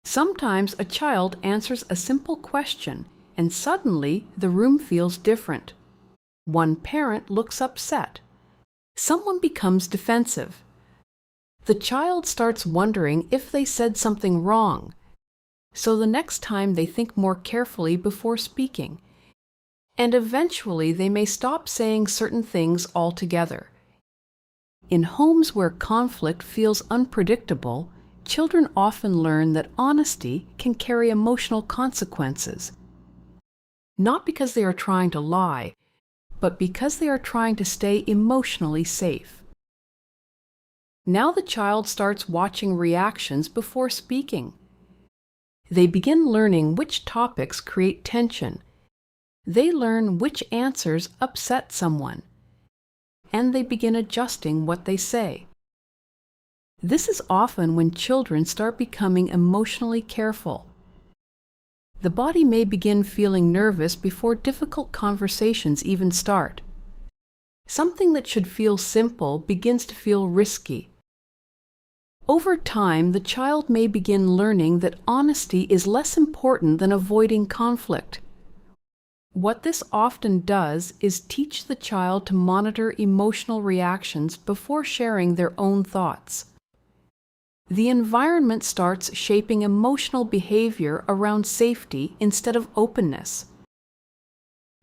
Sometimes a child answers a simple question and suddenly the room feels different. One parent looks upset. Someone becomes defensive. The child starts wondering if they said something wrong, so the next time they think more carefully before speaking. And eventually they may stop saying certain things altogether. In homes where conflict feels unpredictable, children often learn that honesty can carry emotional consequences. Not because they are trying to lie, but because they are trying to stay emotionally safe. Now the child starts watching reactions before speaking. They begin learning which topics create tension. They learn which answers upset someone. And they begin adjusting what they say. This is often when children start becoming emotionally careful. The body may begin feeling nervous before difficult conversations even start. Something that should feel simple begins to feel risky. Over time, the child may begin learning that honesty is less important than avoiding conflict. What this often does is teach the child to monitor emotional reactions before sharing their own thoughts. The environment starts shaping emotional behavior around safety instead of openness.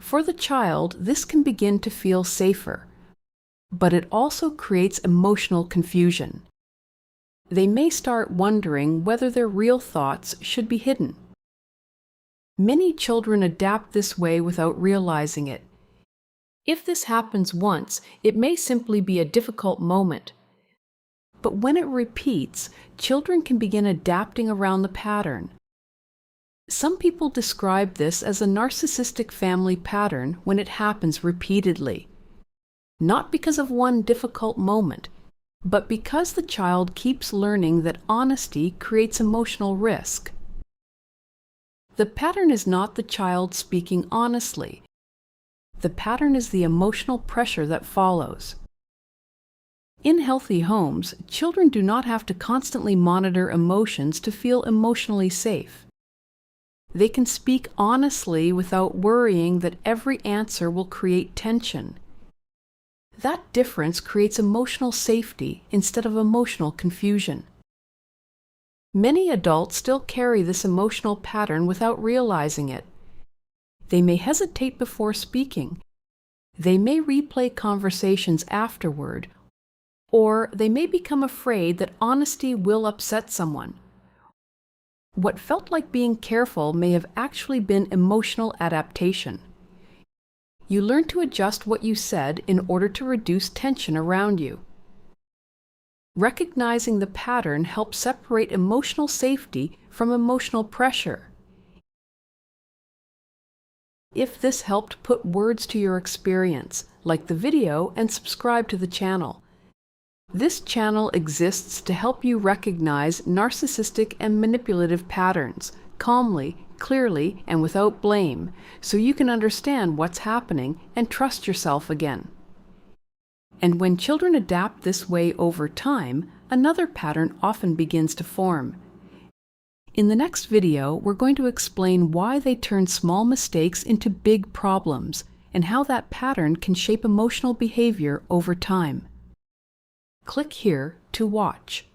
For the child, this can begin to feel safer, but it also creates emotional confusion. They may start wondering whether their real thoughts should be hidden. Many children adapt this way without realizing it. If this happens once, it may simply be a difficult moment. But when it repeats, children can begin adapting around the pattern. Some people describe this as a narcissistic family pattern when it happens repeatedly. Not because of one difficult moment, but because the child keeps learning that honesty creates emotional risk. The pattern is not the child speaking honestly. The pattern is the emotional pressure that follows. In healthy homes, children do not have to constantly monitor emotions to feel emotionally safe. They can speak honestly without worrying that every answer will create tension. That difference creates emotional safety instead of emotional confusion. Many adults still carry this emotional pattern without realizing it. They may hesitate before speaking. They may replay conversations afterward, or they may become afraid that honesty will upset someone. What felt like being careful may have actually been emotional adaptation. You learn to adjust what you said in order to reduce tension around you. Recognizing the pattern helps separate emotional safety from emotional pressure. If this helped put words to your experience, like the video and subscribe to the channel. This channel exists to help you recognize narcissistic and manipulative patterns calmly, clearly, and without blame, so you can understand what's happening and trust yourself again. And when children adapt this way over time, another pattern often begins to form. In the next video, we're going to explain why they turn small mistakes into big problems and how that pattern can shape emotional behavior over time. Click here to watch.